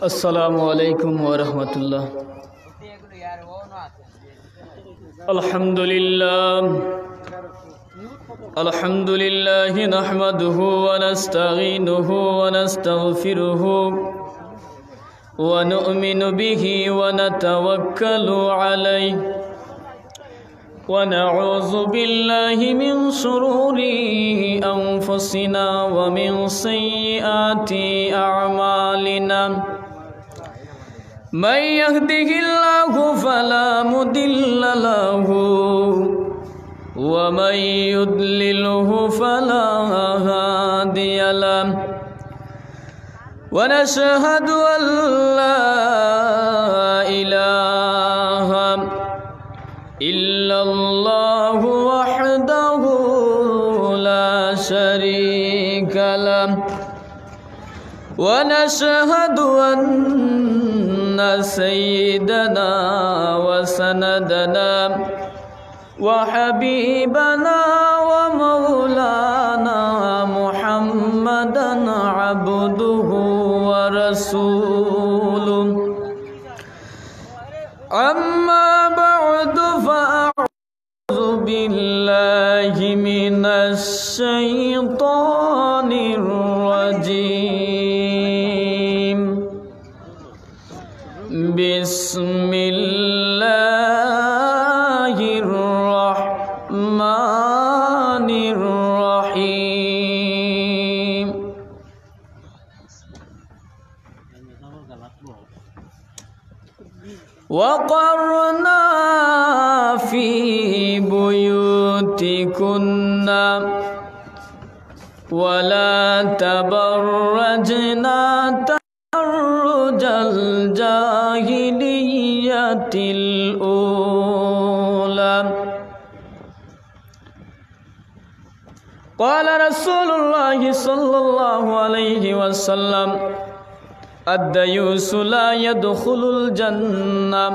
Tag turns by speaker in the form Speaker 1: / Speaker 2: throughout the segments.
Speaker 1: السلام عليكم ورحمة الله. الحمد لله نحمده ونستعينه ونستغفره ونؤمن به ونتوكل عليه ونعوذ بالله من شرور أنفسنا ومن سيئات أعمالنا. من يهده الله فلا مضل له ومن يضلله فلا هادي له ونشهد أن لا إله إلا الله وحده لا شريك له ونشهد أن سيدنا وسندنا وحبيبنا ومولانا محمدا عبده ورسوله. أما بعد فأعوذ بالله من الشيطان الرجيم. بسم الله الرحمن الرحيم. وقرنا في بيوتكن ولا تبرجنا تبرج الجاهلية الأولى. قال رسول الله صلى الله عليه وسلم: الديوث لا يدخل الجنة،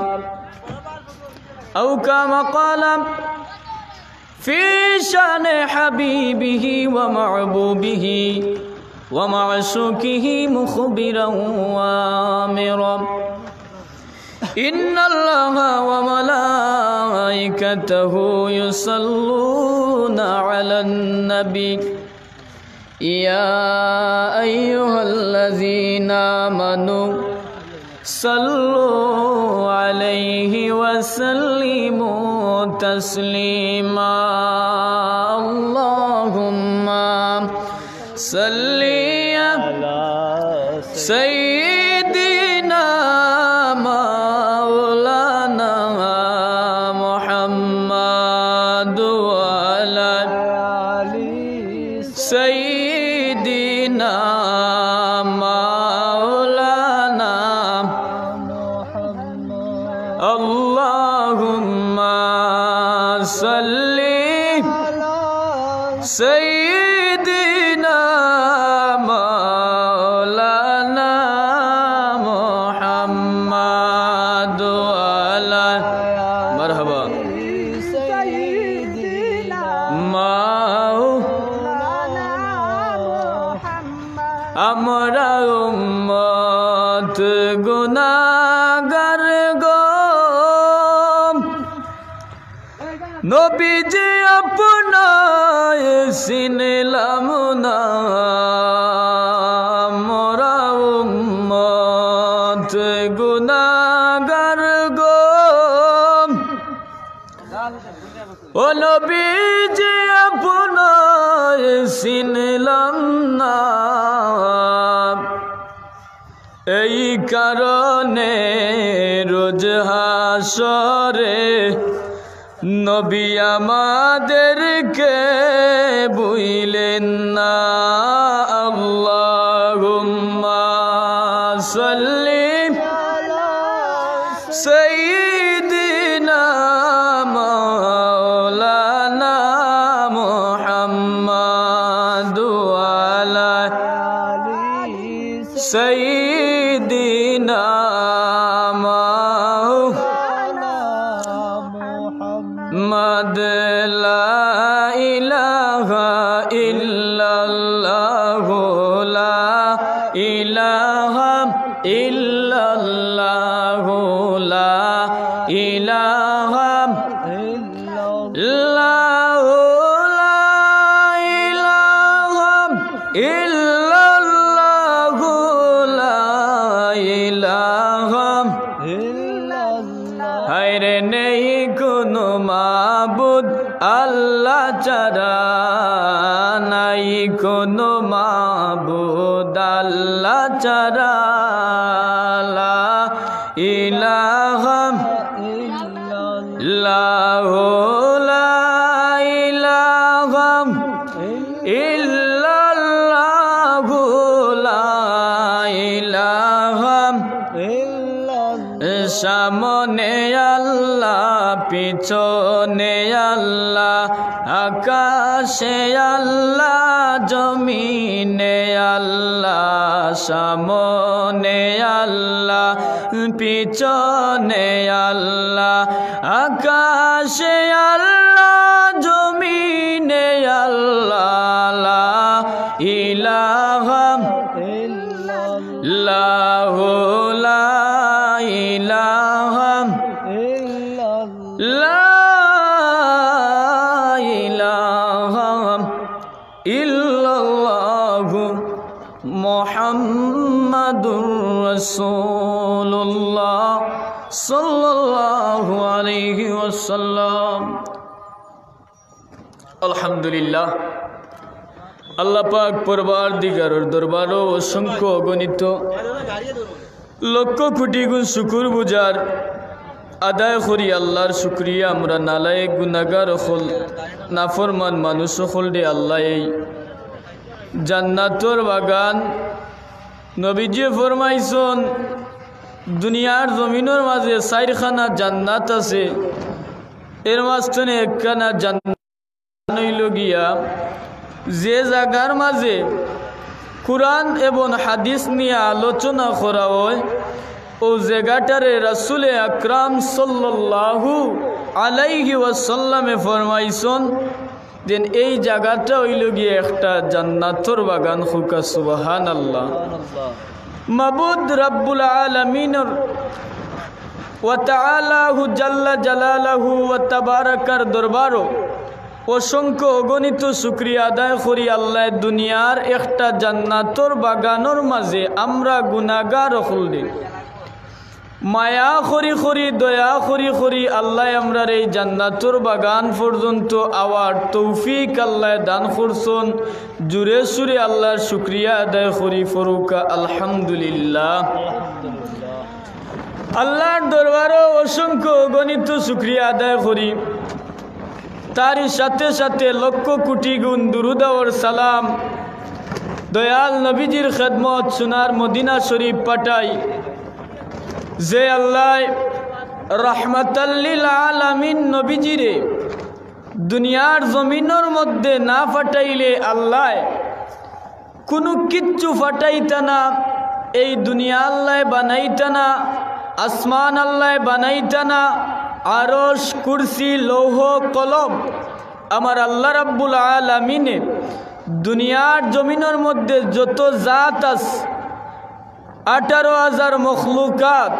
Speaker 1: أو كما قال في شأن حبيبه ومحبوبه ومعشوقه مخبرا وآمرا: إن الله وملائكته يصلون على النبي يا أيها الذين آمنوا صلوا عليه وسلموا تسليما. اللهم صل على سيدنا مولانا محمد وعلى آل سيدنا مولانا محمد. اللهم صل على سيدنا مولانا محمد وعلى مرحبا سيدنا مولانا محمد. আমরা উম্মত গুনাহগার গো, নবীজি আপনায় চিনলাম না। মোরা উম্মত গুনাহগার গো, ও নবীজি আপনায় চিনলাম না। এই কারণে রোজ হাসরে নবী আমাদেরকে বুইলেন না। আল্লাহুম্মা সাল্লি আলা সাইয়্যিদিনা মাওলানা মুহাম্মাদ ওয়া আলা আলি সাইয়্যিদিনা محمد. لا إله إلا الله لا إله ইল্লাল্লাহু লা ইলাহা ইল্লাল্লাহু লা ইলাহা ইল্লাল্লাহু লা ইলাহা ইল্লাল্লাহ হায়রে নেই কোনো মাবুদ আল্লাহ ছাড়া নাই কোনো মাবুদ আল্লাহ ছাড়া লা ইলাহা ইল্লাল্লাহু লা ইলাহা ইল্লাল্লাহু লা ইলাহা সামনে আল্লাহ পিছনে আল্লাহ আকাশে আল্লাহ জমিনে আল্লাহ সামনে আল্লাহ পিছনে আল্লাহ আকাশে আল্লাহ জমিনে আল্লাহ লা ইলাহা ইল্লাল্লাহু লা ইলাহা লা ইলাহা ইল্লাল্লাহু মুহাম্মাদুর রাসূলুল্লাহ সাল্লাল্লাহু আলাইহি ওয়াসাল্লাম। আলহামদুলিল্লাহ, আল্লাহ পাক পরওয়ারদিগারের দরবারে অসংখ্য অগণিত লক্ষ কোটি গুণ শুকর বুঝার আদায় করি আল্লাহর শুকরিয়া। আমরা নালায়েক গুনাহগার হল নাফরমান মানুষ হল দে আল্লাহ এই জান্নাতর বাগান নবীজি ফরমাইছেন দুনিয়ার জমিনের মাঝে চারখানা জান্নাত আছে, এর মাঝখানে একখানা জান্নাত হইল গিয়া যে জায়গার মাঝে কুরআন এবং হাদিস নিয়ে আলোচনা করা হয় ও জায়গাটারে রাসূল আকরাম সাল্লাল্লাহু আলাইহি ওয়াসাল্লামে ফরমাইছেন যে এই জায়গাটা হইল গিয়ে একটা জান্নাতর বাগান। হুকা সুবহানাল্লাহ। মাবুদ রব্বুল আলামিনের ওয়া তাআলাহু জাল্লা জালালাহু ওয়া তাবারাকার দরবারও অসংখ্য অগণিত শুকরিয়া আদায় করি আল্লাহ দুনিয়ার একটা জান্নাতর বাগানোর মাঝে আমরা গুনাহগার হলদে মায়া করি করি দয়া করি করি আল্লাহ আমরার এই জান্নাতর বাগান পর্যন্ত আওয়ার তৌফিক আল্লাহ দান করছেন। জুড়ে সুরে আল্লাহর শুকরিয়া আদায় করি ফরুকা আলহামদুলিল্লাহ। আল্লাহর দরবারও অসংখ্য অগণিত শুকরিয়া আদায় করি, তারই সাথে সাথে লক্ষ কোটি গুণ দুরূদ ও সালাম দয়াল নবীজির খেদমত সোনার মদিনা শরীফ পাঠাই যে আল্লাহ রাহমাতাল লিল আলামিন নবীজিরে দুনিয়ার জমিনের মধ্যে না ফাটাইলে আল্লাহ কোনো কিচ্ছু ফাটাইতা না, এই দুনিয়া আল্লাহ বানাইতা না, আসমান আল্লাহ বানাইতা না, আরশ কুরসি লৌহ কলম আমার আল্লাহ রাব্বুল আলামিনে দুনিয়ার জমিনের মধ্যে যত জাত আছে 18,000 মখলুকাত,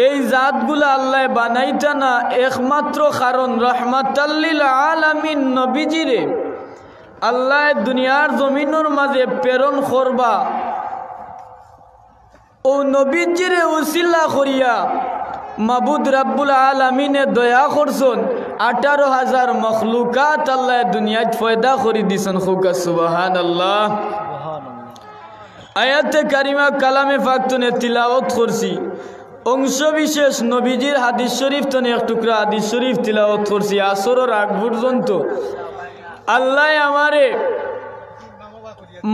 Speaker 1: এই জাতগুলা আল্লাহ বানাইতা না একমাত্র কারণ রাহমাতাল লিল আলামিন নবীজিরে আল্লাহ দুনিয়ার জমিনের মাঝে প্রেরণ করবা ও নবীজিরে উসিলা করিয়া মাবুদ রাব্বুল আলামিনে দয়া করছেন 18,000 মখলুকাত আল্লাহ দুনিয়াত পয়দা করে দিছেন। খুকা সুবহানাল্লাহ। আয়াতে কারিমা কালামে ফাকতনে তিলাওয়াত করছি, অংশ বিশেষ নবীজির হাদিস শরীফ তনে এক টুকরা হাদিস শরীফ তিলাওয়াত করছি আসরের আগ পর্যন্ত। আল্লাহ আমারে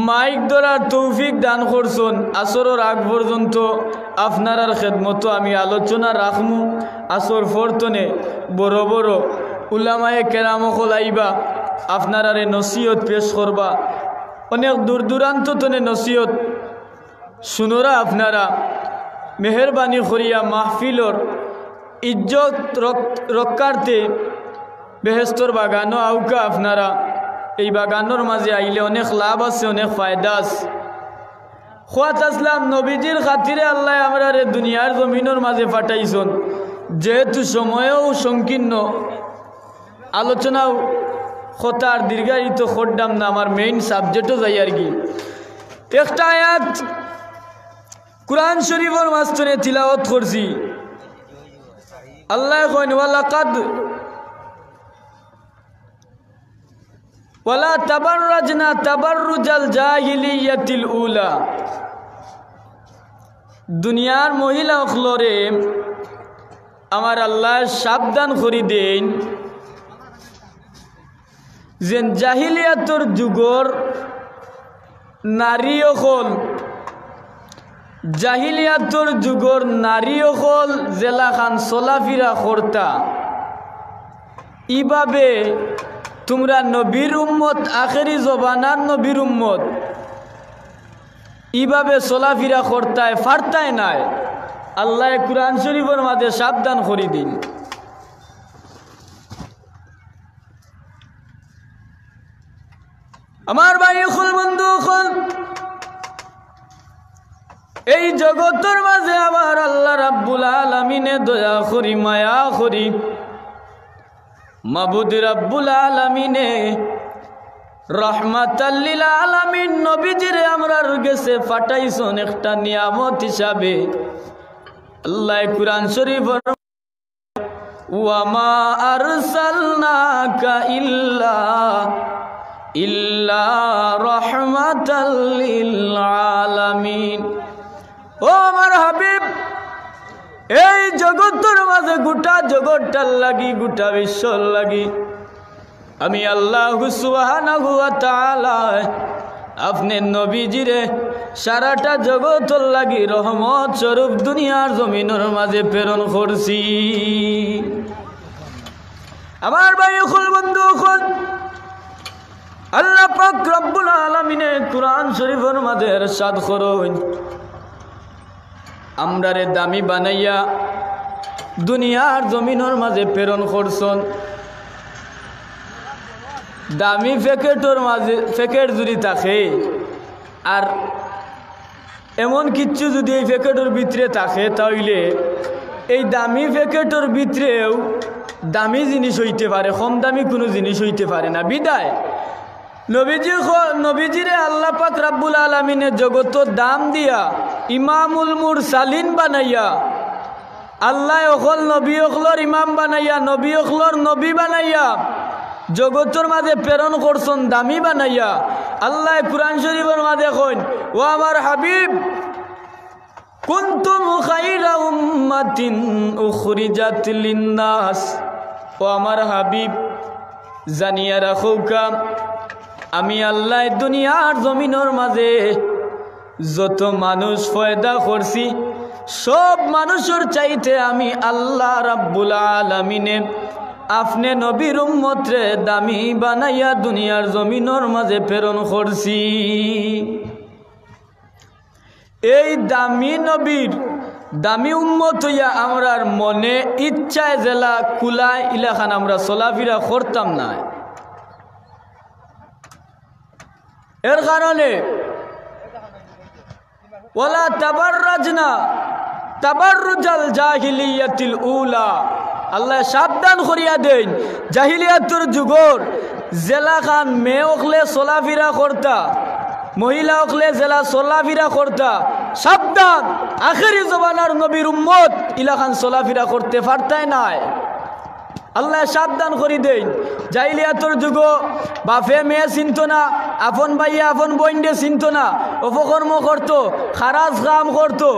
Speaker 1: মাইক ধরার তৌফিক দান করছেন, আসরের আগ পর্যন্ত আপনার খেদমতো আমি আলোচনা রাখমু। আসর ফরতনে বড় বড় উলামায়ে কেরাম আইবা আপনার নসিহত পেশ করবা, অনেক দূর দূরান্ত তনে নসিহত শুনোরা আপনারা মেহরবানি করিয়া মাহফিলর ইজ্জত রক্ষার্থে বেহেস্তর বাগানো আউকা আপনারা এই বাগানোর মাঝে আইলে অনেক লাভ আছে, অনেক ফায়দা আছে। খাত আসলাম নবীজির খাতিরে আল্লাহ আমরারে দুনিয়ার জমিনের মাঝে পাঠাইছন। যেহেতু সময়ও সংকীর্ণ, আলোচনাও কথার দীর্ঘায়িত করতাম না, আমার মেইন সাবজেক্টও যাই আর কি। একটা আয়াত কুরআন শরীফের মাঝখানে তিলাওয়াত করছি। আল্লাহ কইন ওয়ালাকাদ ওয়ালা তাবাররাজনা তাবাররুজাল জাহিলিয়াতিল উলা। দুনিয়ার মহিলা অখলরে আমার আল্লাহ সাবধান করি দেন যে জাহিলিয়াতর যুগর নারী অকল, জাহিলিয়াতর যুগর নারী অকল জেলাখান চলাফিরা করতা, ইভাবে তোমরা নবীর উম্মত, আখেরি জবানার নবীর উম্মত ইভাবে চলাফিরা করতায় ফারতায় নাই। আল্লাহ কুরআন শরীফের মাঝে সাবধান করি দিন। আমার ভাই হল বন্ধু হল, এই জগতের মাঝে আমার আল্লাহ রাব্বুল আলামিনে দয়া করি, মায়া করি, মাবুদ রাব্বুল আলামিনে রহমাতাল লিল আলামিন নবীজিরে আমরার গেছে পাঠাইছেন একটা নিয়ামত হিসাবে। আল্লাহ কুরআন শরীফের ওয়া মা আরসালনাকা ইল্লা রাহমাতাল লিল আলামিন। ও আমার হাবিব, এই জগতের মাঝে গোটা জগৎটার লাগি, গোটা বিশ্বর লাগি আমি আল্লাহ সুবহানাহু ওয়া তাআলা আপনি নবীজিরে সারাটা জগৎর লাগি রহমত স্বরূপ দুনিয়ার জমিনের মাঝে প্রেরণ করছি। আমার ভাই হল বন্ধু হল, আল্লাহ পাক রব্বুল আলামিনে কুরআন শরীফের মাঝে ইরশাদ করেন, আমরারে দামি বানাইয়া দুনিয়ার জমিনের মাঝে প্রেরণ করছেন। দামি প্যাকেটের মাঝে প্যাকেট যদি থাকে আর এমন কিচ্ছু যদি এই প্যাকেটের ভিতরে থাকে, তাহলে এই দামি প্যাকেটের ভিতরেও দামি জিনিস হইতে পারে, কম দামি কোনো জিনিস হইতে পারে না। বিদায় নবীজিরে আল্লাহ পাক রব্বুল আলামিনে জগতের দাম দিয়া ইমামুল মুরসালিন বানাইয়া, আল্লাহ অকল নবী অকলর ইমাম বানাইয়া, নবী অকলর নবী বানাইয়া জগতের মাঝে প্রেরণ করছেন, দামি বানাইয়া। আল্লাহ কুরআন শরীফের মাঝে কইন, ও আমার হাবিব কুনতুম খায়রা উম্মাতিন উখরিজাত লিন্নাস। ও আমার হাবিব জানিয়া রাখো কাম, আমি আল্লাহ দুনিয়ার জমিনের মাঝে যত মানুষ পয়দা করছি, সব মানুষের চাইতে আমি আল্লাহ রাব্বুল আলামিনে আপনি নবীর উম্মতরে দামি বানাইয়া দুনিয়ার জমিনের মাঝে প্রেরণ করছি। এই দামি নবীর দামি উম্মত হইয়া আমরার মনে ইচ্ছায় জেলা কুলায় ইলাখান আমরা চলাফিরা করতাম না। এর কারণে ওয়ালা তাবাররাজনা তাবাররুজাল জাহিলিয়াতিল উলা, আল্লাহ সাবধান করিয়া দেন জাহিলিয়াতুর যুগর জেলাখান মেয়ে অকলে চলাফিরা করতা, মহিলা অকলে জেলা চলাফিরা করতা, সাবধান আখেরি জবানার নবীর উম্মত ইলাখান চলাফিরা করতে পারতাই নাই। আল্লাহ সাবধান করি দেন জাহিলিয়াতুর যুগ বাপে মেয়ে চিনত না, আপন ভাইয়া আপন বইন্ডে চিনত না, অপকর্ম করতো, খারাজ কাম করতো,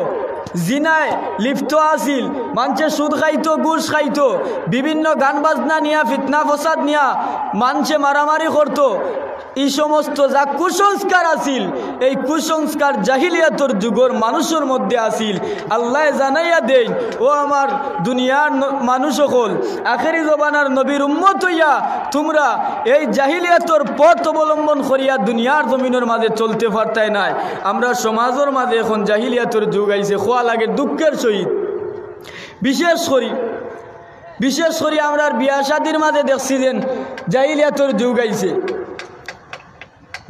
Speaker 1: জিনায় লিপ্ত আছিল, মানুষে সুদ খাইতো, ঘুষ খাইতো, বিভিন্ন গান বাজনা নিয়া ফিতনা ফসাদ নিয়া মানুষে মারামারি করতো। এই সমস্ত যা কুসংস্কার আছিল, এই কুসংস্কার জাহিলিয়াতুর যুগর মানুষের মধ্যে আছিল। আল্লাহ জানাইয়া দেন, ও আমার দুনিয়ার মানুষ সকল, আখেরি জবানার নবীর উম্মত হইয়া তোমরা এই জাহিলিয়াতুর পথ অবলম্বন করিয়া দুনিয়ার জমিনের মাঝে চলতে পারতাই নাই। আমরা সমাজের মাঝে এখন জাহিলিয়াতুর যুগ আইছে, খোয়া লাগে দুঃখের সহিত। বিশেষ করি আমরা বিয়া শাদির মাঝে দেখছি যে জাহিলিয়াতুর যুগ আইছে,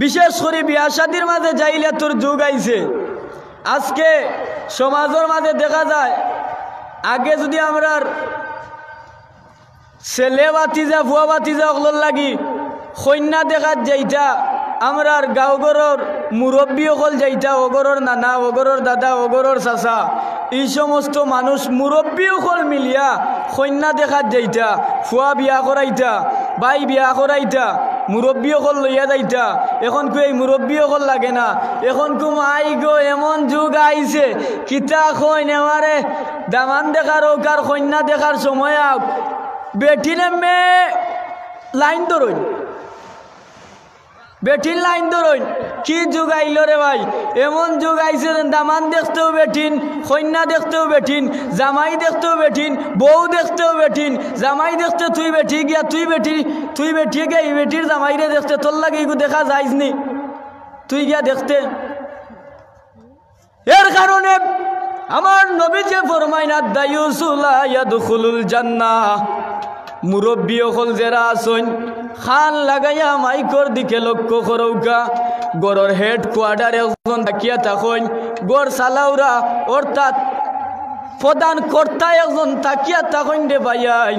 Speaker 1: বিশেষ করে বিয়া শাদির মাঝে জাহিলিয়াতুর যুগ আইছে। আজকে সমাজের মাঝে দেখা যায় আগে যদি আমরার ছেলে বাতিজা ফুয়া বাতিজা ওগুলোর লাগি কন্যা দেখাত যাইতা আমরার গাঁওগরর মুরব্বী সকল যাইতা অগরর নানা অগরর দাদা অগরর চাচা এই সমস্ত মানুষ মুরব্বী সকল মিলিয়া কন্যা দেখাত যাইতা ফুয়া বিয়া করাইতা ভাই বিয়া করাইতা মুরব্বী সকল লইয়া যাইতা এখন কো এই মুরব্বী সকল লাগে না এখন কো মাই গো এমন যুগ আইছে কিতা কইন আমারে দামান দেখার হোক আর কন্যা দেখার সময় আও বেটিনে মেয়ে লাইন ধরুন বেটিন লাইন ধরুন কি যুগ আইল রে ভাই এমন যুগ আইছে দামান দেখতেও বেটিন কন্যা দেখতেও বেটিন জামাই দেখতেও বেটিন বউ দেখতেও বেটিন জামাই দেখতে তুই বেটি গিয়া তুই বেটি গিয়া এই বেটির জামাইরে দেখতে তোর লাগে এগুলো দেখা যাইস নি তুই গিয়া দেখতে এর কারণে আমার নবী যে ফরমাইন আদায়ুসুলা ইয়াদখুলুল জান্নাহ মুরব্বী সকল যারা আসেন খান লাগাইয়া মাইকর দিকে লক্ষ্য করৌকা গড়ের হেড কোয়ার্টার একজন তাকিয়া থাকেন গড় চালাউরা অর্থাৎ প্রধান কর্তা একজন তাকিয়া থাকেন রে ভাইয়াই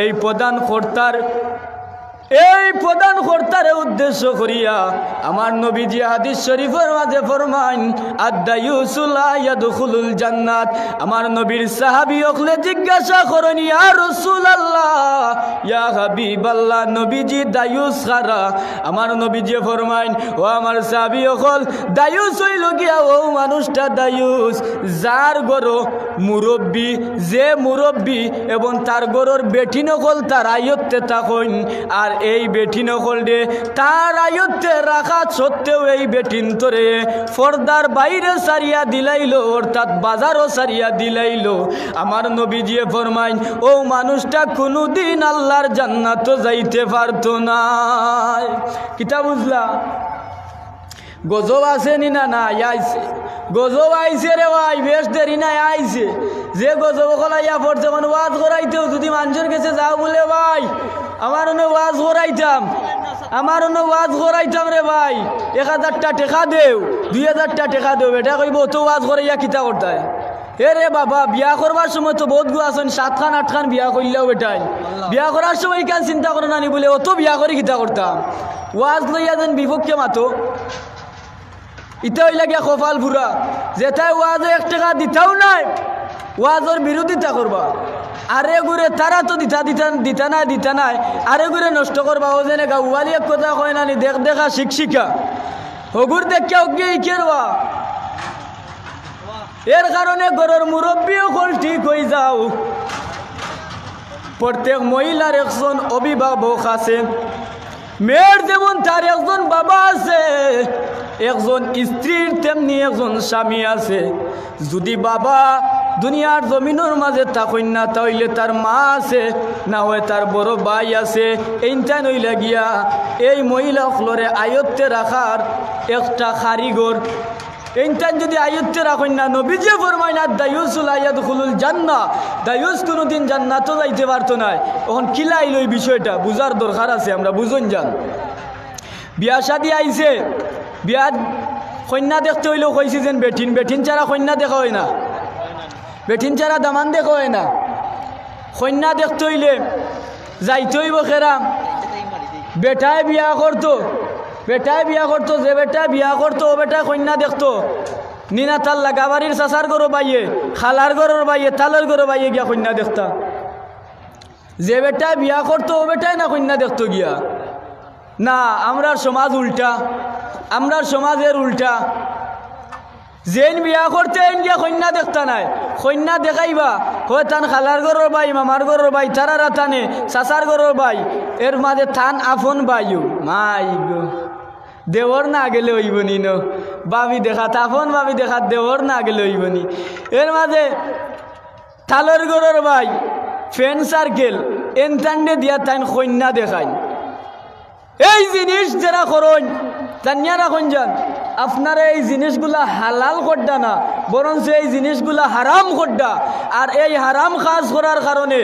Speaker 1: এই প্রধান কর্তারে উদ্দেশ্য করিয়া আমার নবীজি হাদিস শরীফের মাঝে ফরমান আদায়ুসুলা ইয়াদখুলুল জান্নাত আমার নবীর সাহাবী হকলে জিজ্ঞাসা করেন ইয়া রাসূলুল্লাহ ইয়া হাবিবাল্লাহ নবীজি দায়ুস খারা আমার নবীজি ফরমান ও আমার সাহাবী হকল দায়ুস হইল গিয়া ও মানুষটা দায়ুস যার গরো মুরব্বী যে মুরব্বী এবং তার গরোর বেটি নকল তার আয়ত্তে থাকেন আর এই বেটি নকল দে তার আয়ত্তে রাখা সত্ত্বেও এই বেটিন তোরে পর্দার বাইরে সারিয়া দিলাইল অর্থাৎ বাজারও সারিয়া দিলাইল আমার নবীজি ফরমাইন ও মানুষটা কোনোদিন আল্লাহর জান্নাত যাইতে পারতো না কিতা বুঝলা গজব আছে নি না না আইছে গজব আইছে রে ভাই বেশ দেরি নাই আইছে যে গজব কলাইয়া পড়ছে মানে ওয়াজ করাইতেও যদি মানুষের কাছে যাও বলে ভাই আমার ওয়াজ করাইতাম রে ভাই 1000টা টাকা দেও 2000টা টাকা দেও এটা কইব তো ওয়াজ করাইয়া কিতা করতে এ রে বাবা বিয়া করবার সময় তো বহুত গু আছেন 7খান 8খান বিয়া করলেও এটাই বিয়া করার সময় কেন চিন্তা করো না নি বলে অত বিয়া করে কিতা করতাম ওয়াজ লইয়া যেন বিপক্ষে মাতো ইটা হইলা গিয়া কপাল বুড়া যেটাই ওয়াজে 1 টাকা দিতাও নাই ওয়াজের বিরোধিতা করবা আরে গুরে তারা তো দিতা নাই আরে গুরে নষ্ট করবা ও যেনে গাওয়ালি এক কথা কয় না নি দেখা শিক্ষিকা হগুর দেখিয়া গিয়ে কেরবা এর কারণে ঘরের মুরব্বীও কল ঠিক হয়ে যাও প্রত্যেক মহিলার একজন অভিভাবক আছে মেয়ের যেমন তার একজন বাবা আছে একজন স্ত্রীর তেমনি একজন স্বামী আছে যদি বাবা দুনিয়ার জমিনের মাঝে থাকেন না তাহলে তার মা আছে না হয় তার বড় ভাই আছে এইটা নইলে গিয়া এই মহিলা সকলরে আয়ত্তে রাখার একটা কারিগর এইটা যদি আয়ত্তে রাখেন না নবীজি ফরমায় না দায়ুসুল ইয়াদখুলুল জান্নাহ দায়ুস কোনোদিন জান্নাতও যাইতে পারতো না এখন কিলাইল এই বিষয়টা বুঝার দরকার আছে আমরা বুঝুন যান বিয়া শাদী আইছে বিয়া কন্যা দেখতে হইলেও কইছি যেন বেঠিন ছাড়া কন্যা দেখা হয় না বেঠিন ছাড়া দামান দেখা হয় না কন্যা দেখতে হইলে যাইতে হইব খেরা বেটায় বিয়া করতো যে বেটা বিয়া করতো ও বেটা কন্যা দেখতো নিনা তার লাগাবাড়ির চাচার গরো বাইয়ে খালার গরোর বাইয়ে তালের গরো বাইয়ে গিয়া কন্যা দেখতা যে বেটা বিয়া করতো ও বেটাই না কন্যা দেখতো গিয়া না আমরার সমাজের উল্টা যেন বিয়া করতে গিয়া কন্যা দেখতা নাই কন্যা দেখাইবা হয় তান খালার গরোর বাই মামার গরোর বাই তারারা টানে চাচার গরোর বাই এর মাঝে থান আপন বাইও মাই গো দেওর না গেলে হইব নি নো বাবি দেখা আপন বাবি দেখা দেওর না গেলে হইব নি এর মাঝে থালর গরোর বাই ফ্রেন্ড সার্কেল এনতান্ডে দিয়া তাইন কন্যা দেখাই এই জিনিস যারা করেন জানিয়া রাখুন যান আপনারা এই জিনিসগুলা হালাল করডা না, বরঞ্চ এই জিনিসগুলা হারাম করডা। আর এই হারাম কাজ করার কারণে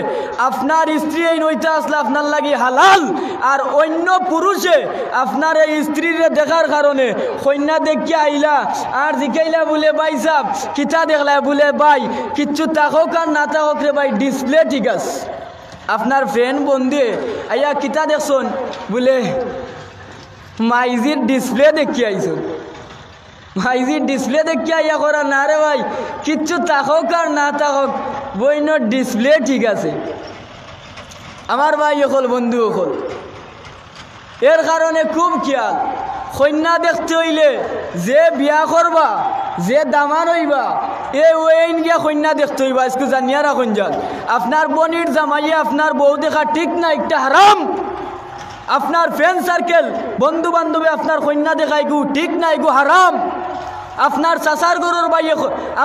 Speaker 1: আপনার স্ত্রী এই নইটা আসলে আপনার লাগি হালাল, আর অন্য পুরুষে আপনার এই স্ত্রীরে দেখার কারণে কন্যা দেখিয়া আইলা আর জিকাইলা বলে ভাই সাহ কিতা দেখলা, বলে ভাই কিচ্ছু থাকুক আর না থাকুক রে ভাই, ডিসপ্লে ঠিক আছে। আপনার ফ্রেন্ড বন্ধু আইয়া কিতা দেখছন, বলে মাইজির ডিসপ্লে দেখিয়া আইসন, মাইজির ডিসপ্লে দেখিয়া আইয়া করা না রে ভাই, কিচ্ছু থাকুক আর না থাকুক বইন ডিসপ্লে ঠিক আছে। আমার ভাই হল বন্ধু হল, এর কারণে খুব খেয়াল। কন্যা দেখতে হইলে যে বিয়া করবা, যে দামান হইবা, ওইন গিয়া কন্যা দেখতে হইবা। আজকে জানিয়া রাখুন যান, আপনার বনির জামাইয়ে আপনার বউ দেখা ঠিক না, একটা হারাম। আপনার ফ্রেন্ড সার্কেল বন্ধু বান্ধবে আপনার কন্যা দেখা এগু ঠিক না, এগু হারাম। আপনার চাচার গরুর বাইয়ে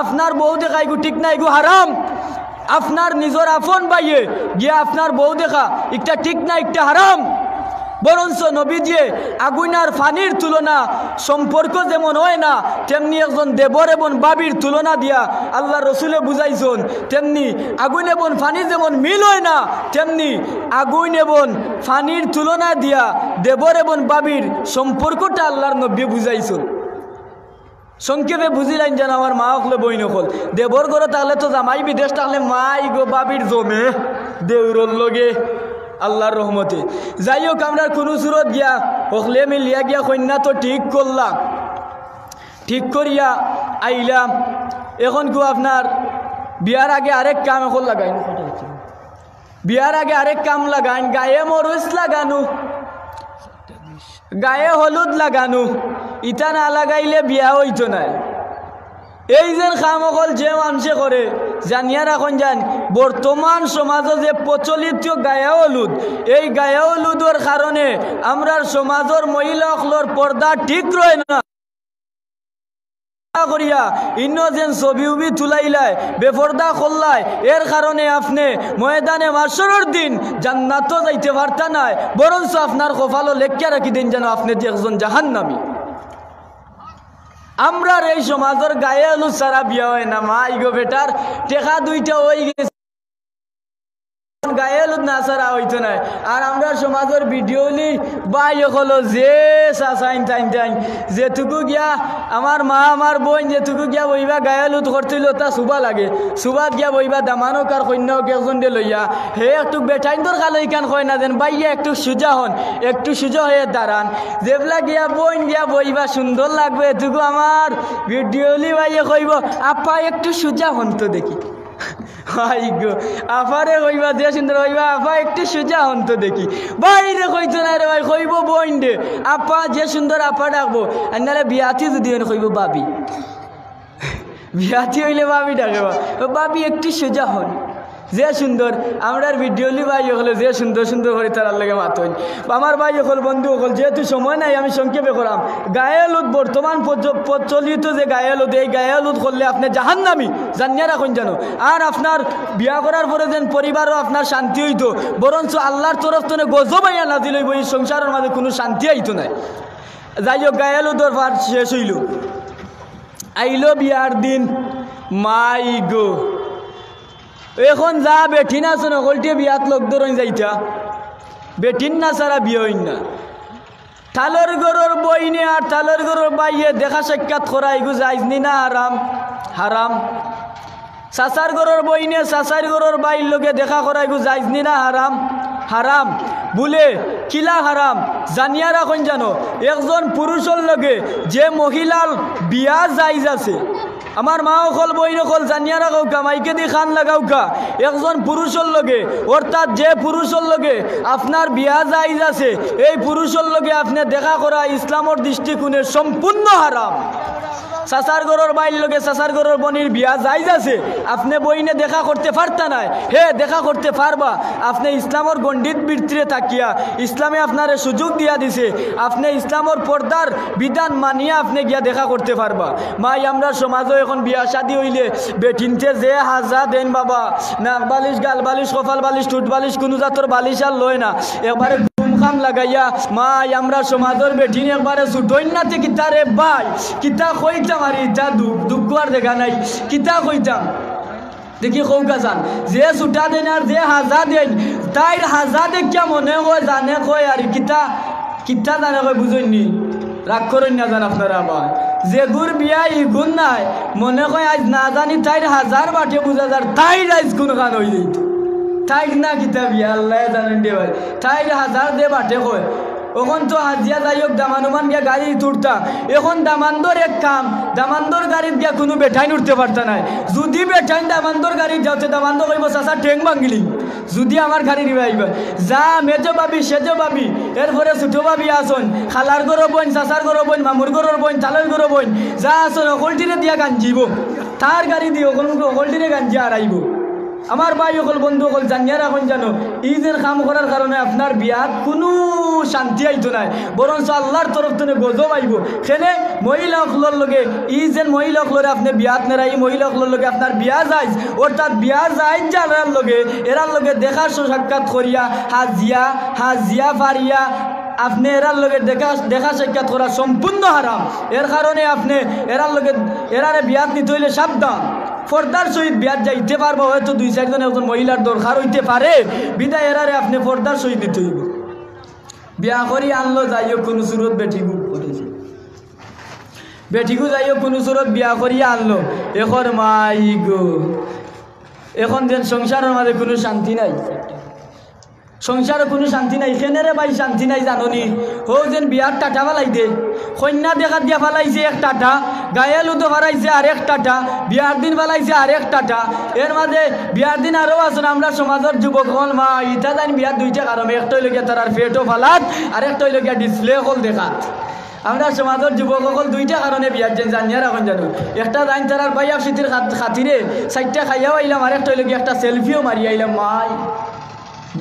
Speaker 1: আপনার বউ দেখা এগু ঠিক না, এগু হারাম। আপনার নিজের আপন বাইয়ে গিয়া আপনার বউ দেখা একটা ঠিক না, একটা হারাম। বরঞ্চ নবীজি আগুন আর ফানির তুলনা সম্পর্ক যেমন হয় না, তেমনি একজন দেবর এবং বাবির তুলনা দিয়া আল্লাহ রসুলে বুঝাইছেন। তেমনি আগুন এবং ফানি যেমন মিল হয় না, তেমনি আগুন এবং ফানির তুলনা দিয়া দেবর এবং বাবির সম্পর্কটা আল্লাহর নবী বুঝাইছেন। সংক্ষেপে বুঝিলেন যেন আমার মা হকলে বই নকল, দেবর ঘরে তাহলে তো জামাই বিদেশ, তাহলে মাই গো বাবির জমে দেউরর লগে আল্লাহর রহমতে। যাই হোক, আমরা কোনো সুরত গিয়া হকলে মিলিয়া গিয়া কন্যা তো ঠিক করলাম, ঠিক করিয়া আইলাম। এখন কো আপনার বিয়ার আগে আরেক কাম এখন লাগাইন, বিয়ার আগে আরেক কাম লাগাইন, গায়ে মরুচ লাগানো, গায়ে হলুদ লাগানো। ইটা না লাগাইলে বিয়া হইতো না। এই যে কাম অকল যে মানুষে করে, জানিয়া রাখুন যান বর্তমান সমাজে যে প্রচলিত গায়ে হলুদ, এই গায়ে হলুদের কারণে আমরা সমাজের মহিলা সকলের পর্দা ঠিক রয় না। করিয়া ইনোজেন ছবি উবি তুলাইলাই, বেপর্দা করলাই, এর কারণে আপনি ময়দানে মাশরের দিন জান্নাতও যাইতে পারতা নাই, বরঞ্চ আপনার কপালও লেখিয়া রাখি দিন যেন আপনি যে একজন জাহান্নামী। আমরার এই সমাজের গায়ে হলুদ সারা বিয়া হয় না। মা ইগো বেটার টেকা দুইটা হয়ে গেছে, গায়ে হলুদ না সারা হইতো না। আর আমরা সমাজের ভিডিও লি বাই হলো যে চাইন টাইন টাইন যেটুকু গিয়া আমার মা আমার বোন যেটুকু গিয়া বইবা গায়ে হলুদ করতেইল তা সুবা লাগে, সুবাত গিয়া বইবা দামানক আর কন্যাক একজন দিয়ে লইয়া হে একটু বেটাইন তোর খালো ইকান হয় না যেন বাইয়া একটু সোজা হন, একটু সোজা হয়ে দাঁড়ান। যেবলা গিয়া বোন গিয়া বইবা সুন্দর লাগবে, এটুকু আমার ভিডিও লি বাইয়ে কইব আপা একটু সোজা হন তো দেখি। আফারে কইবা যে সুন্দর হইবা আপা একটু সোজা হন তো দেখি। বাইরে কইতো না রে ভাই, কইব বোন দে আপা যে সুন্দর আপা ডাকবো। আর নাহলে বিয়াতি যদি কইব বাবি, বিয়াতি হইলে বাবি ডাকবা, বাবি একটু সোজা হন যে সুন্দর। আমরা ভিডিওলি ভাই হলে যে সুন্দর সুন্দর করে তার লাগে মাতন। আমার ভাই হল বন্ধু হল, যেহেতু সময় নাই আমি সংক্ষেপে করাম। গায়ে হলুদ বর্তমান প্রচলিত যে গায়ে হলুদ, এই গায়ে হলুদ করলে আপনি জাহান্নামী, জানিয়া রাখুন জানো। আর আপনার বিয়া করার পরে যেন পরিবারও আপনার শান্তি হইতো, বরঞ্চ আল্লাহর তরফ থেকে গজব আইয়া নাজিল হইব, এই সংসারের মাঝে কোনো শান্তি আইতো নাই। যাই হোক, গায়ে হলুদর পার শেষ হইল, আইলো বিয়ার দিন। মাই গো, এখন যা বেঠিন আছে নকলটিয়ে বিয়াত লোক ধরুন যাইতা, বেঠিন না সারা বিয়ে হইন না। থালোর গরুর বইনে আর থালোর গরুর বাইয়ে দেখা সাক্ষাৎ করা এগু যাইজনি না হারাম? হারাম। চাচার গরুর বইনে চাচার গরুর বাইর লোকে দেখা করা এগু যাইজনি না হারাম? হারাম। বলে কিলা হারাম জানিয়া রাখুন জানো, একজন পুরুষের লগে যে মহিলার বিয়া যাইজ আছে, আমার মা অকল বই নকল জানিয়া রাখাও কা, মাইকে দি খান লাগাও কা, একজন পুরুষের লগে অর্থাৎ যে পুরুষের লগে আপনার বিয়া যাইজ আছে, এই পুরুষের লগে আপনি দেখা করা ইসলামের দৃষ্টিকোণে সম্পূর্ণ হারাম। চাচার গরুর বাইর লগে চাচার গরুর বনির বিয়া যাইজ আছে, আপনি বইনে দেখা করতে পারতা নাই, হে দেখা করতে পারবা। আপনি ইসলামের গণ্ডিত বৃত্তিরে থাকিয়া ইসলামে আপনারে সুযোগ দিয়া দিছে, আপনি ইসলামের পর্দার বিধান মানিয়া আপনি গিয়া দেখা করতে পারবা। মাই আমরা সমাজও এখন বিয়া শাদী হইলে বেঠিনতে যে হাজা দেন বাবা, নাক বালিশ গাল বালিশ কপাল বালিশ ঠুট বালিশ কোনো জাতর বালিশ আর লয় না, একবারে খাম লাগাইয়া মাই আমরা সমাজের বেঠিন একবারে ছুটই নাতে কিতা রে ভাই কিতা কইতাম আর ইটা দুঃখ আর দেখা নাই কিতা কইতাম দেখি কৌকা যান যে ছুটা দেন আর যে হাজা দেন তাইর হাজা দেখিয়া মনে হয় জানে কয় আর কিতা কিতা জানে কয় বুঝইনি রাগ করেন না জান আপনারা আবার যে গুর বিয়া ই গুণ নাই মনে কয় আজ না জানি তাইর হাজার বাটে বুঝা যার তাইর আজ কোন গান হয়ে যেত তাইর না কিতা বিয়া আল্লাহ জানেন দে ভাই তাইর হাজার দে বাটে কয় ওখান তো হাজিয়া যাই হোক দামানুমান গিয়া গাড়ি তুলতা এখন দামান্দর এক কাম দামান্দর গাড়িত গিয়া কোনো বেঠাইন উঠতে পারতা নাই যদি বেঠাইন দামান্দর গাড়ি যাওতে দামান্দ কইব চাচা ট্রেং ভাঙিলি যদি আমার গাড়ি নিবে আইবা যা মেজো পাবি সেজো পাবি এরপরে ছোটো পাবি আসন খালার গরো বইন চাচার গরো বইন মামুর গরোর বইন তালের গরো বইন যা আসন অকলটিরে দিয়া গাঞ্জিব তার গাড়ি দিয়ে অকলটিরে গাঞ্জি আর আইব আমার ভাই সকল বন্ধু সকল জানিয়া রাখুন জানো এই যে কাম করার কারণে আপনার বিয়াত কোনো শান্তি আইতো নাই বরঞ্চ আল্লাহর তরফ থেকে গজব আইব সেনে মহিলা সকলের লগে এই যে মহিলা সকলরে আপনি বিয়াত নেরা এই মহিলা সকলের লগে আপনার বিয়া যায় অর্থাৎ বিয়া যায় যারার লগে এরার লগে দেখা সাক্ষাৎ করিয়া হাজিয়া ফারিয়া আপনি এরার লগে দেখা সাক্ষাৎ করা সম্পূর্ণ হারাম এর কারণে আপনি এরার লগে এরারে বিয়াত নিতে হইলে সাবধান পর্দার সহিত বিয়াত যাইতে পারবো হয়তো 2-4 জন একজন মহিলার দরকার হইতে পারে বিদায় এরারে আপনি পর্দার সহিত নিতে হইব বিয়া করি আনলো যাইও কোনো সুরত বেঠিগু করেছে বেঠিগু যাইও কোনো সুরত বিয়া করিয়া আনলো এখন মাই গো এখন যেন সংসারের মাঝে কোনো শান্তি নাই সংসারে কোনো শান্তি নাই কেনেরে ভাই শান্তি নাই জাননি হো যেন বিয়ার টাটা ফালাই দে কন্যা দেখা দিয়া ফালাইছে এক টাটা গায়ে লুতো ফারাইছে আর এক টাটা বিয়ার দিন ফালাইছে আর এক টাটা এর মাঝে বিয়ার দিন আরও আছেন আমরা সমাজের যুবক হল মা ইটা জানি বিয়ার দুইটা কারণ একটাই লগিয়া তার পেটও ফালাত আর একটাই লগিয়া ডিসপ্লে হল দেখাত আমরা সমাজের যুবক সকল দুইটা কারণে বিয়ার যেন জানিয়া রাখুন জানো একটা জানি তার বাইয়া স্মৃতির খাতিরে 4টা খাইয়াও আইলাম আর একটাই লগিয়া একটা সেলফিও মারি আইলাম মাই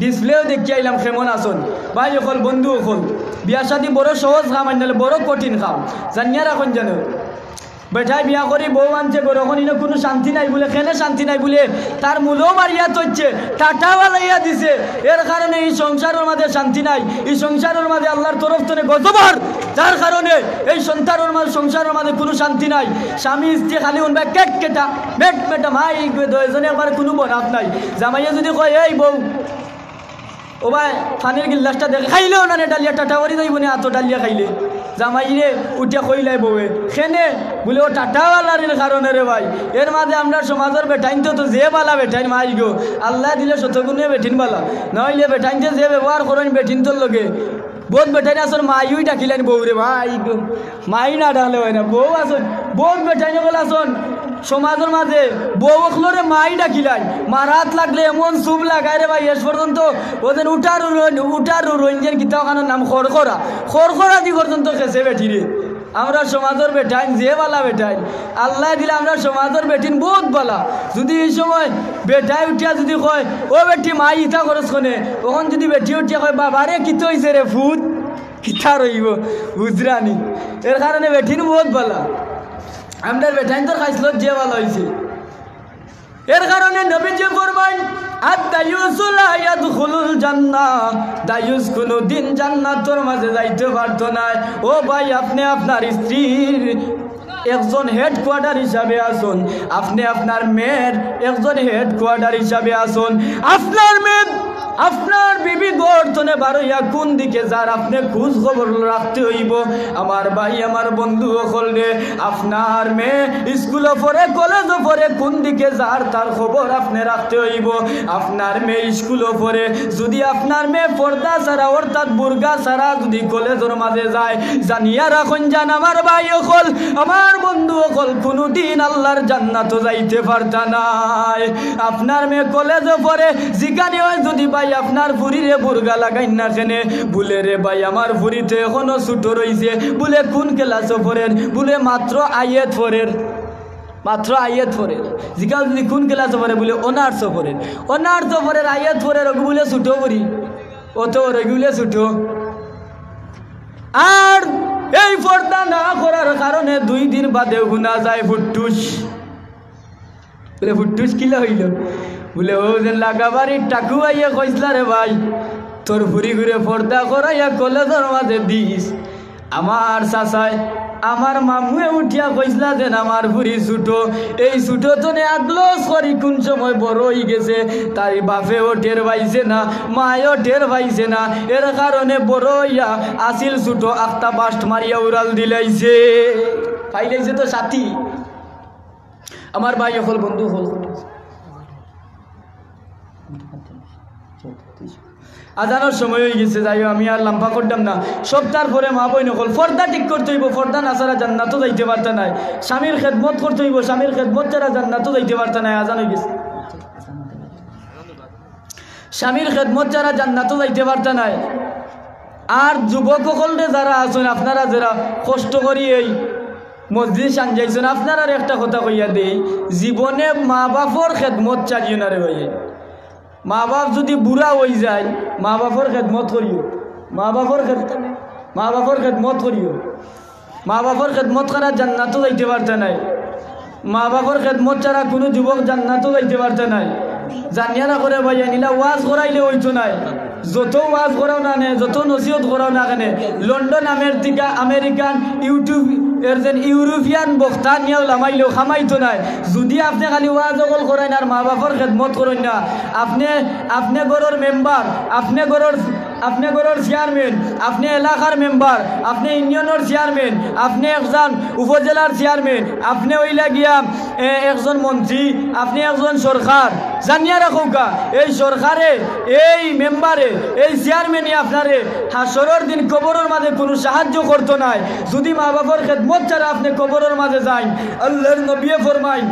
Speaker 1: ডিসপ্লেও দেখি আইলাম কেমন আসন ভাই সকল বন্ধু সকল বিয়া শাদী বড় সহজ কাম আনলে বড় কঠিন কাম জানিয়া রাখুন জানো বেঠাই বিয়া করি বউ আনছে গরখন ইনো কোনো শান্তি নাই বলে কেনে শান্তি নাই বলে তার মূলও মারিয়া চলছে টাটা বালাইয়া দিছে এর কারণে এই সংসারের মাঝে শান্তি নাই এই সংসারের মাঝে আল্লাহর তরফ থেকে গজবর যার কারণে এই সংসারের মাঝে কোনো শান্তি নাই স্বামী স্ত্রী খালি উনবে কেট কেটা মেট মেটা ভাই দুজনে একবার কোনো বনাত নাই জামাইয়া যদি কয় এই বউ ও ভাই ফানির গিল্লাসটা দেখে খাইলেও না ডালিয়া টাটা করি যাইব না এত ডালিয়া খাইলে জামাইরে উঠে কইলাই বউয়ে খেনে বলে ও টাটাওয়ালার কারণে রে ভাই এর মাঝে আমরা সমাজের বেঠাইন তো যে বালা বেঠাইন মাই গো আল্লাহ দিলে শতগুণে বেঠিন বালা নইলে বেঠাইনতে যে ব্যবহার করেন বেঠিন তোর লগে বহুত বেঠাইন আসন মাইই ডাকিলেন বউ রে ভাই গো মাই না ডাকলে হয় না বউ আসন বহুত বেঠাইন বলে আসন সমাজের মাঝে বউ অখলরে মাই ডাকিলাই মারাত লাগলে এমন চুপ লাগাই রে ভাই শেষ পর্যন্ত ওদের উঠার রঞ্জেন গীতাখানোর নাম খড়খড়া দি পর্যন্ত খেসে বেঠিরে আমরা সমাজের বেঠাইন যে বালা বেঠাইন আল্লাহ দিলে আমরা সমাজের বেঠিন বহুত বালা যদি এই সময় বেঠাই উঠিয়া যদি কয় ও বেটি মাই ইটা খরচ কনে ওখান যদি বেটি উঠিয়া কয় বাবারে কিতো হয়েছে রে ফুট কিতা রইব বুঝরানি এর কারণে বেঠিন বহুত বালা আমরা বেঠাইন তোর খাইছিল যে ভালো হয়েছে এর কারণে নবী যে ফরমান দায়ুস কোনদিন জান্নাতের মাঝে যাইতে পারতো না ও ভাই আপনি আপনার স্ত্রীর একজন হেডকোয়ার্টার হিসাবে আসুন আপনি আপনার মেয়ের একজন হেডকোয়ার্টার হিসাবে আসুন আপনার মেয়ে আপনার বিবি গর্তনে বারইয়া কোন দিকে যার আপনি খোঁজ খবর রাখতে হইব আমার ভাই আমার বন্ধু সকলে আপনার মেয়ে স্কুলে পড়ে কলেজে পড়ে কোন দিকে যার তার খবর আপনি রাখতে হইব আপনার মেয়ে স্কুলে পড়ে যদি আপনার মেয়ে পর্দা ছাড়া অর্থাৎ বুরগা ছাড়া যদি কলেজের মাঝে যায় জানিয়া রাখুন জান আমার ভাই সকল আমার বন্ধু সকল কোনোদিন আল্লাহর জান্নাতে যাইতে পারতা নাই আপনার মেয়ে কলেজে পড়ে যেখানে হয় যদি ভাই আপনার ভুরিরে বুরগা লাগাই না কেনে বলে রে ভাই আমার ভুরিতে এখনো ছোট রয়েছে বলে কোন ক্লাসে পড়েন বলে মাত্র আইয়েত পড়েন মাত্র আইয়েত পড়েন জিজ্ঞাসা যদি কোন ক্লাসে পড়ে বলে অনার্স পড়েন আইয়েত পড়েন ওকে বলে ছোট করি অত ওগুলে ছোট আর এই পর্দা না করার কারণে 2 দিন বাদে গুনা যায় ফুটুস বলে ফুটুস কিলা হইল বলে ও যে লাগাবাড়ির টাকু আইয়া কইসলা রে ভাই তোর ভুরি ঘুরে পর্দা করাইয়া কলেজের মাঝে দিস। আমার চাচাই আমার মামুয়ে উঠিয়া কইসলা যেন আমার ভুরি ছুটো, এই ছুটো তো আগলস করি কোন সময় বড় হয়ে গেছে, তাই বাপেও টের পাইছে না, মায়ও টের পাইছে না, এর কারণে বড় হইয়া আসিল ছুটো আখটা বাস্ট মারিয়া উড়াল দিলাইছে, পাইলাইছে তো সাথী। আমার ভাই হল বন্ধু হল আজানোর সময় হয়ে গেছে, যাই আমি আর লম্বা করতাম না। সপ্তাহ পরে মা বই নকল পর্দা ঠিক করতে হইব, পর্দা না ছাড়া জান্নাতও যাইতে পারতা নাই। স্বামীর খেদমত করতে হইব, স্বামীর খেদমত ছাড়া জান্নাতও যাইতে পারতা নাই। আজান হয়ে গেছে, স্বামীর খেদমত ছাড়া জান্নাতও যাইতে পারতা নাই। আর যুবক সকলরে যারা আছেন আপনারা যারা কষ্ট করি এই মসজিদ সানজাইছেন, আপনারা একটা কথা কইয়া দেই, জীবনে মা বাপর খেদমত চালিও না রে ভাই। মা বাপ যদি বুড়া হয়ে যায়, মা বাপর খেদমত করিও, মা বাপর খেদমত করিও। মা বাপর খেদমত করা জান্নাতও যাইতে পারতে নাই। মা বাপর খেদমত ছাড়া কোনো যুবক জান্নাতও যাইতে পারতে নাই। জানিয়া না করে ভাইয়া নিলা ওয়াজ করাইলে হইতো নাই, যত ওয়াজ করাও না নে, যত নসিহত করাও না কেন, লন্ডন আমেরিকান ইউটিউব এর যেন ইউরোপিয়ান বক্তা নিয়েও লামাইলেও খামাইতো নাই। যদি আপনি খালি ওয়াজ অকল করেন আর মা বাপর খেদমত করেন না, আপনি গড়ের মেম্বার, আপনি গড়ের চেয়ারম্যান, আপনি এলাকার মেম্বার, আপনি ইউনিয়নের চেয়ারম্যান, আপনি একজন উপজেলার চেয়ারম্যান, আপনি ওইলা গিয়া একজন মন্ত্রী, আপনি একজন সরকার, জানিয়া রাখো কা এই সরকারে, এই মেম্বারে, এই চেয়ারম্যানই আপনারে হাসরের দিন কবরের মাঝে কোনো সাহায্য করতো নাই যদি মা বাবার খেদমত ছাড়া আপনি কবরের মাঝে যান। আল্লাহর নবী ফরমায়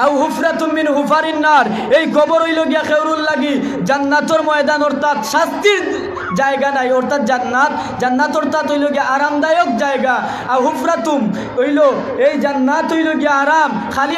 Speaker 1: আও হুফরাতুম মিন হুফারিন নার, এই কবর হইল গিয়া খেউরুল লাগি জান্নাতের ময়দান, অর্থাৎ শাস্তির জায়গা নাই, অর্থাৎ জান্নাত অর্থাৎ হইল গিয়া আরামদায়ক জায়গা। আও হুফরাতুম হইল এই জান্নাত হইল গিয়া আরাম, খালি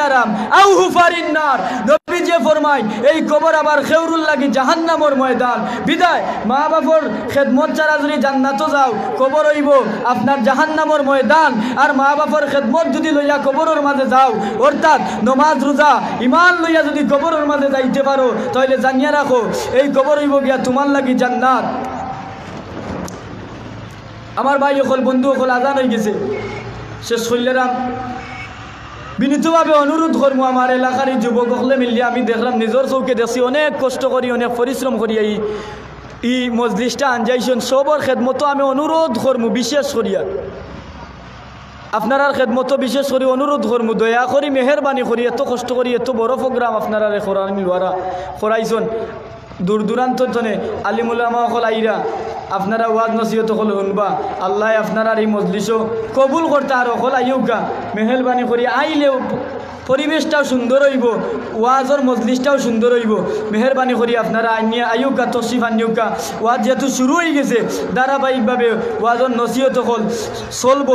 Speaker 1: আরাম। আও হুফারিন নার, নবী যে ফরমায় এই কবর আবার খেউরুল লাগি জাহান্নামের ময়দান। বিদায় মা বাবার খেদমত ছাড়া যদি জান্নাতও যাও, কবর হইব আপনার জাহান্নামের ময়দান। আর মা বাবার খেদমত যদি লইয়া কবরের মাঝে যাও, অর্থাৎ নমাজ রোজা ইমান লইয়া যদি কবরের মাঝে যাইতে পারো, তাহলে জানিয়া রাখো এই কবর হইব গিয়া তোমার লাগি জান্নাত। আমার ভাই হল বন্ধু হল আজান হয়ে গেছে, শেষ করলাম। বিনীতভাবে অনুরোধ করবো আমার এলাকার এই যুবক হলে মিলিয়ে আমি দেখলাম, নিজের চৌকে দেখছি অনেক কষ্ট করি, অনেক পরিশ্রম করি এই মজলিসটা আনজাইছেন। সবর খেদমত আমি অনুরোধ করবো, বিশেষ করিয়া আপনারা খেদমত বিশেষ করে অনুরোধ করবো, দয়া করি মেহরবানি করি, এত কষ্ট করি এত বড় প্রোগ্রাম আপনারা করাইছেন। দূর দূরান্ত জনে আলিমুলামা হল আইরা আপনারা ওয়াজ নসিহত হল শুনবা। আল্লাহ আপনারা এই মজলিসও কবুল করতে আর হল আইউকা, মেহরবানি করি আইলেও পরিবেশটাও সুন্দর হইব, ওয়াজর মজলিসটাও সুন্দর হইব। মেহরবানি করি আপনারা আইনিয়া আইউকা, তশরিফ আনিউকা। ওয়াজ যেহেতু শুরু হয়ে গেছে, ধারাবাহিকভাবে ওয়াজর নসিহত হল চলব।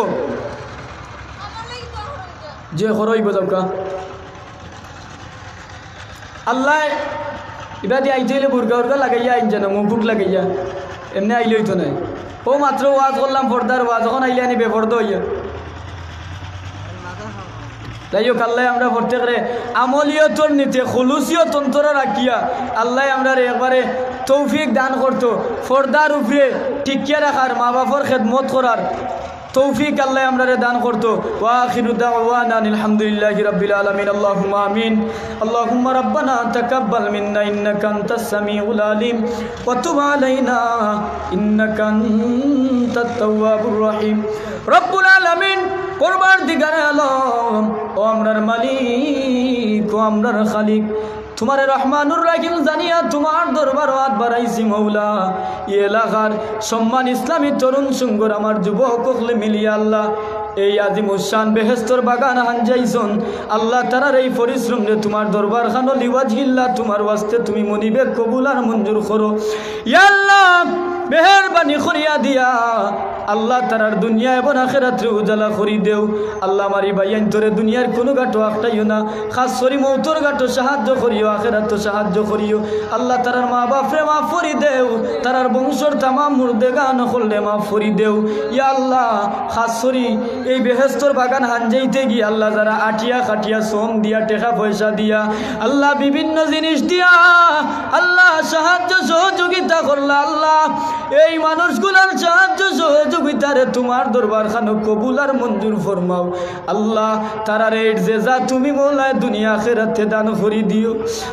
Speaker 1: যে হরইব যাওকা আল্লাহ এবার দিয়ে আইতে হইলে বুর্গা লাগাইয়া আইন জানো, মুখ লাগাইয়া এমনি আইলে হইতো নাই। ও মাত্র ওয়াজ করলাম পর্দার ওয়াজ, যখন আইলে আনি বেপর্দ হইয়া। যাই হোক আল্লাহ আমরা প্রত্যেকের আমলিয়তর নিতে খুলুসিয়ত অন্তর রাখিয়া আল্লাহ আমরা একবারে তৌফিক দান করতো, পর্দার উপরে টিকিয়ে রাখার, মা বাবার খেদমত করার তৌফিক আল্লাহ আমরা দান করতো। ওয়া আখিরু দাওয়ানা আলহামদুলিল্লাহি রাব্বিল আলামিন। আল্লাহুম্মা আমিন। আল্লাহুম্মা রাব্বানা তাকাব্বাল মিন্না ইন্নাকা আনতাস সামিউল আলিম ওয়া তুব আলাইনা ইন্নাকা আনতাত তাওয়াবুর রহিম। রব্বুল আলামিন, পরবর্তীকারে আলম, ও আমরার মালিক, ও আমরার খালিক, তোমার রহমানুর রাহিম জানিয়া তোমার দরবার হাত বাড়াইছি মৌলা। এই এলাকার সম্মান ইসলামী তরুণ সুঙ্গর আমার যুবক হলে মিলিয়া আল্লাহ এই আজিম উসান বেহেস্তর বাগান হানজাইছন। আল্লাহ তারার এই পরিশ্রম রে তোমার দরবার খানো লিওয়াজিল্লা, তোমার ওয়াস্তে তুমি মনিবে কবুল আর মঞ্জুর করো। ইয়া আল্লাহ মেহেরবানি করিয়া দিয়া আল্লাহ তারার দুনিয়া এবং আখিরাতে উজালা করি দেও আল্লাহ মারি ভাইয়ান তোরে দুনিয়ার কোনো গাটো আটটাইও না খাস করি মৌতর গাটো সাহায্য করিও আখিরাত সাহায্য করিও আল্লাহ তারার মা বাপরে মাফ করি দেও তারার বংশর তামাম মুর্দেগা নকললে মাফ করি দেও ইয়া আল্লাহ খাস করি এই বেহেস্তর বাগান হানজাইতে গিয়ে আল্লাহ যারা আটিয়া কাটিয়া শ্রম দিয়া টাকা পয়সা দিয়া আল্লাহ বিভিন্ন জিনিস দিয়া আল্লাহ সাহায্য সহযোগিতা করলা আল্লাহ এই মানুষগুলার সাহায্য সহযোগিতারে তোমার দরবার খানো কবুল আর মঞ্জুর ফরমাও আল্লাহ তারার এর যে যা তুমি মৌলায় দুনিয়া আখিরাতে দান করি দিও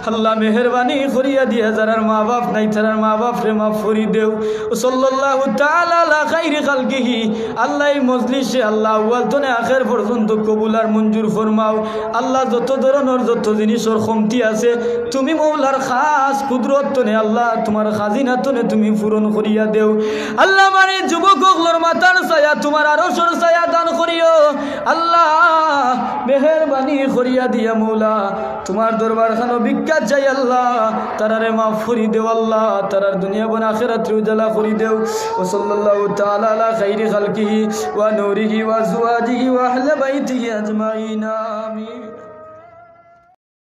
Speaker 1: আল্লাহ মেহেরবানি করিয়া দিয়া যারার মা বাপ নাই তারার মা বাপ রে মাফ করি দেও সাল্লাল্লাহু তাআলা আলা খাইরি খালকিহি আল্লাহ এই মজলিসে আল্লাহ আউয়াল তনে আখির পর্যন্ত কবুল আর মঞ্জুর ফরমাও আল্লাহ যত ধরনের যত জিনিসের কমতি আছে তুমি মৌলার খাস কুদরত তনে আল্লাহ তোমার খাজিনা তনে তুমি পূরণ করিয়া দেও আল্লাহ মানে যুবকগুলোর মাথার ছায়া তোমার আরশের ছায়া দান করিও আল্লাহ মেহেরবানি করিয়া দিয়া মৌলা তোমার দরবার খানো ভিক্ষা চাই আল্লাহ তারারে মাফ করি দেও আল্লাহ তারার দুনিয়া বন আখিরাত উজালা করি দেও ও সাল্লাল্লাহু তাআলা আলা খাইরি খালকিহি ওয়া নূরিহি ওয়া আজওয়াজিহি ওয়া আহলি বাইতিহি আজমাইন আমিন।